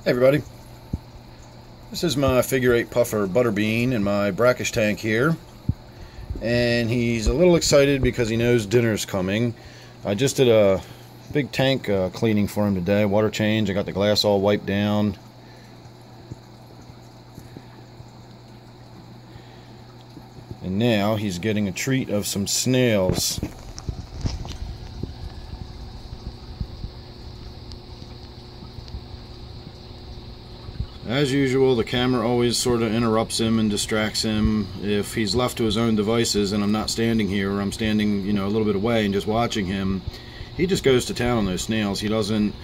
Hey everybody, this is my figure 8 puffer Butterbean in my brackish tank here, and he's a little excited because he knows dinner's coming. I just did a big tank cleaning for him today, water change. I got the glass all wiped down. And now he's getting a treat of some snails. As usual, the camera always sort of interrupts him and distracts him. If he's left to his own devices and I'm not standing here, or I'm standing, a little bit away and just watching him, he just goes to town on those snails. He doesn't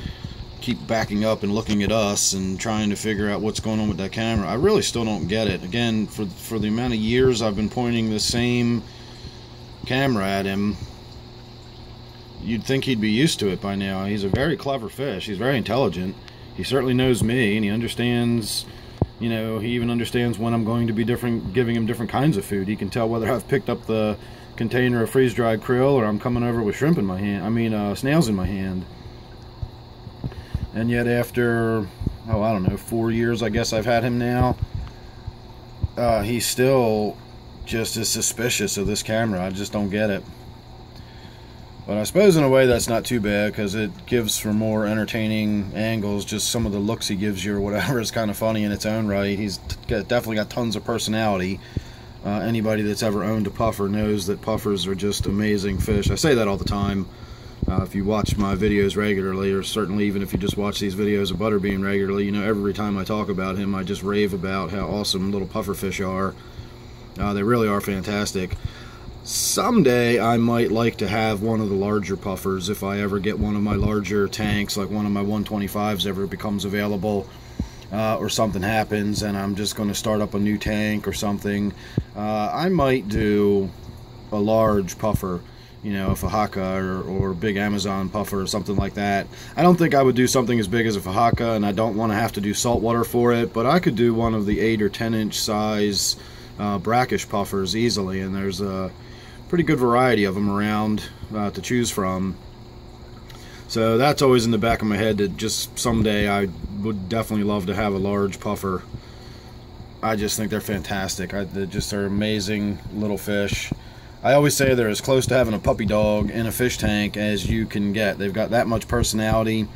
keep backing up and looking at us and trying to figure out what's going on with that camera. I really still don't get it. Again, for the amount of years I've been pointing the same camera at him, you'd think he'd be used to it by now. He's a very clever fish. He's very intelligent. He certainly knows me, and he understands, he even understands when I'm going to be giving him different kinds of food. He can tell whether I've picked up the container of freeze-dried krill or I'm coming over with shrimp in my hand, snails in my hand. And yet after, I don't know, 4 years I guess I've had him now, he's still just as suspicious of this camera. I just don't get it. But I suppose in a way that's not too bad, because it gives for more entertaining angles. Just some of the looks he gives you or whatever is kind of funny in its own right. He's definitely got tons of personality. Anybody that's ever owned a puffer knows that puffers are just amazing fish. I say that all the time. If you watch my videos regularly, or certainly even if you just watch these videos of Butterbean regularly, every time I talk about him I just rave about how awesome little pufferfish are. They really are fantastic. Someday I might like to have one of the larger puffers if I ever get one of my larger tanks, like one of my 125s ever becomes available, or something happens and I'm just going to start up a new tank or something. I might do a large puffer, a Fahaka or big Amazon puffer or something like that. I don't think I would do something as big as a Fahaka, and I don't want to have to do saltwater for it, but I could do one of the 8 or 10 inch size brackish puffers easily, and there's a pretty good variety of them around to choose from. So that's always in the back of my head, that just someday I would definitely love to have a large puffer. I just think they're fantastic. They're amazing little fish. I always say they're as close to having a puppy dog in a fish tank as you can get. They've got that much personality.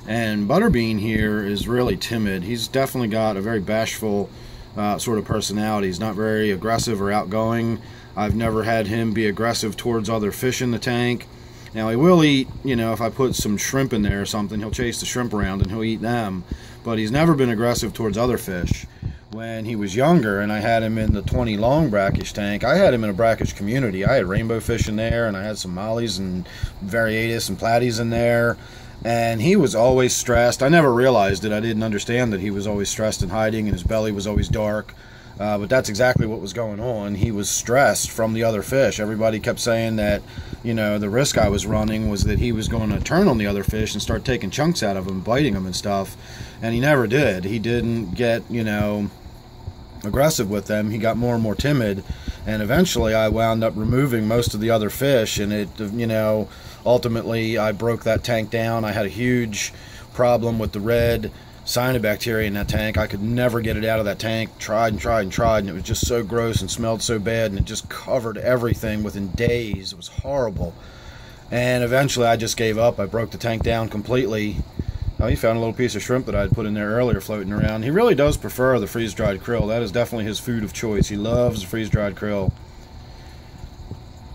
And Butterbean here is really timid. He's definitely got a very bashful sort of personality. He's not very aggressive or outgoing. I've never had him be aggressive towards other fish in the tank. Now he will eat, if I put some shrimp in there or something, he'll chase the shrimp around and he'll eat them. But he's never been aggressive towards other fish. When he was younger and I had him in the 20 long brackish tank, I had him in a brackish community. I had rainbow fish in there, and I had some mollies and variatus and platies in there. And he was always stressed. I never realized it. I didn't understand that he was always stressed and hiding, and his belly was always dark. But that's exactly what was going on. He was stressed from the other fish. Everybody kept saying that, the risk I was running was that he was going to turn on the other fish and start taking chunks out of them, biting them and stuff. And he never did. He didn't get, aggressive with them. He got more and more timid. And eventually I wound up removing most of the other fish. And it, ultimately I broke that tank down. I had a huge problem with the red cyanobacteria in that tank. I could never get it out of that tank. Tried and tried and tried, and it was just so gross and smelled so bad, and it just covered everything within days. It was horrible. And eventually I just gave up. I broke the tank down completely. Oh, he found a little piece of shrimp that I had put in there earlier floating around. He really does prefer the freeze-dried krill. That is definitely his food of choice. He loves the freeze-dried krill.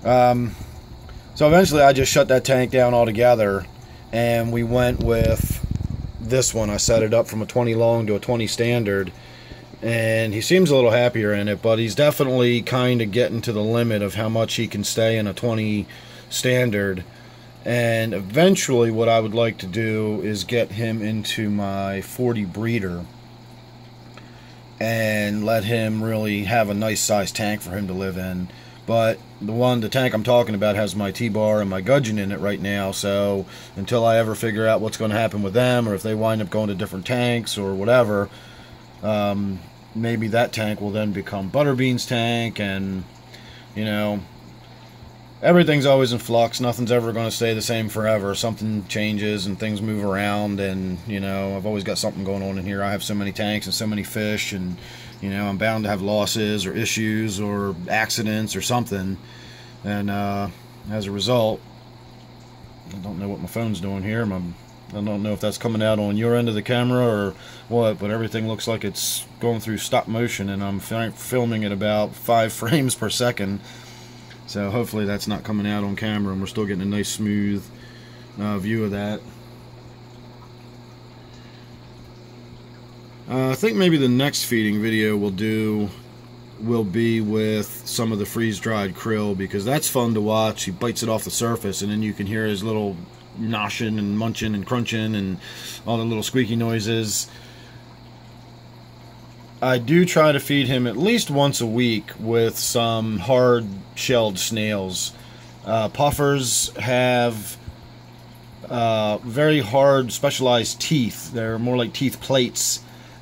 So eventually I just shut that tank down altogether, and we went with this one. I set it up from a 20 long to a 20 standard, and he seems a little happier in it, but he's definitely kind of getting to the limit of how much he can stay in a 20 standard. And eventually what I would like to do is get him into my 40 breeder and let him really have a nice sized tank for him to live in. But the tank I'm talking about has my T-bar and my gudgeon in it right now, so until I ever figure out what's going to happen with them, or if they wind up going to different tanks or whatever, maybe that tank will then become Butterbean's tank, and everything's always in flux. Nothing's ever going to stay the same forever. Something changes and things move around, and you know, I've always got something going on in here. I have so many tanks and so many fish, and you know, I'm bound to have losses or issues or accidents or something. And as a result, I don't know what my phone's doing here. I don't know if that's coming out on your end of the camera or what, but everything looks like it's going through stop motion, and I'm filming at about 5 frames per second. So hopefully that's not coming out on camera, and we're still getting a nice smooth view of that. I think maybe the next feeding video will be with some of the freeze-dried krill, because that's fun to watch. He bites it off the surface, and then you can hear his little noshing and munching and crunching and all the little squeaky noises. I do try to feed him at least once a week with some hard-shelled snails. Puffers have very hard, specialized teeth. They're more like teeth plates,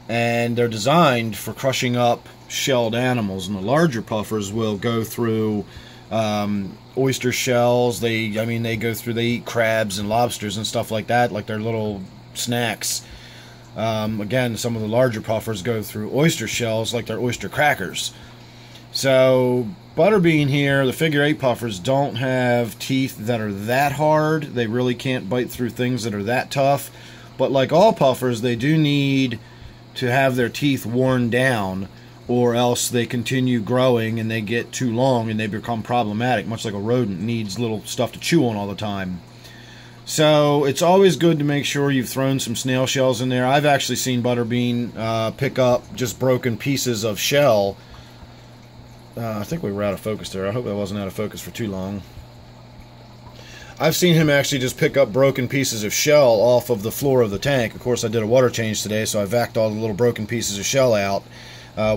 and they're designed for crushing up shelled animals. And the larger puffers will go through oyster shells. They eat crabs and lobsters and stuff like that, like they're little snacks. Again, some of the larger puffers go through oyster shells like they're oyster crackers. So Butterbean here, the figure 8 puffers don't have teeth that are that hard. They really can't bite through things that are that tough. But like all puffers, they do need to have their teeth worn down, or else they continue growing and they get too long and they become problematic, much like a rodent needs little stuff to chew on all the time. So it's always good to make sure you've thrown some snail shells in there. I've actually seen Butterbean pick up just broken pieces of shell. I think we were out of focus there. I hope I wasn't out of focus for too long. I've seen him actually just pick up broken pieces of shell off of the floor of the tank. Of course, I did a water change today, so I vacuumed all the little broken pieces of shell out,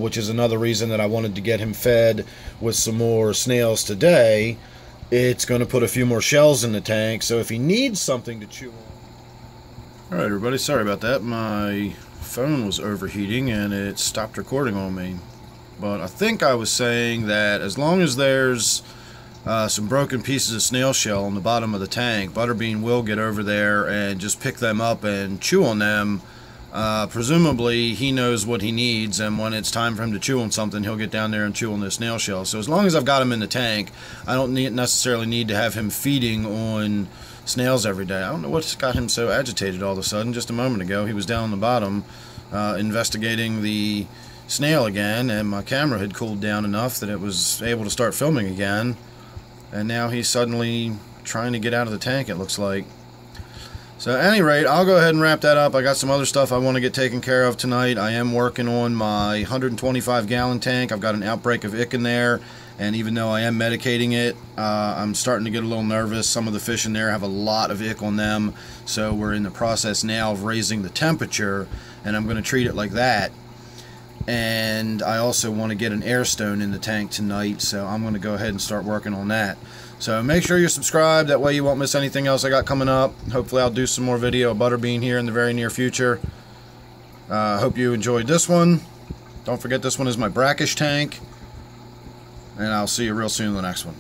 which is another reason that I wanted to get him fed with some more snails today. It's going to put a few more shells in the tank, so if he needs something to chew on... Alright everybody, sorry about that. My phone was overheating and it stopped recording on me. But I think I was saying that as long as there's some broken pieces of snail shell on the bottom of the tank, Butterbean will get over there and just pick them up and chew on them. Presumably he knows what he needs, and when it's time for him to chew on something, he'll get down there and chew on those snail shells. So as long as I've got him in the tank, I don't necessarily need to have him feeding on snails every day. I don't know what's got him so agitated all of a sudden. Just a moment ago he was down on the bottom investigating the snail again, and my camera had cooled down enough that it was able to start filming again, and now he's suddenly trying to get out of the tank, it looks like. So at any rate, I'll go ahead and wrap that up. I got some other stuff I want to get taken care of tonight. I am working on my 125-gallon tank. I've got an outbreak of ick in there, and even though I am medicating it, I'm starting to get a little nervous. Some of the fish in there have a lot of ick on them, so we're in the process now of raising the temperature, and I'm going to treat it like that. And I also want to get an air stone in the tank tonight, so I'm going to go ahead and start working on that. So make sure you're subscribed, that way you won't miss anything else I got coming up. Hopefully I'll do some more video of Butterbean here in the very near future. Hope you enjoyed this one. Don't forget, this one is my Brackish tank, and I'll see you real soon in the next one.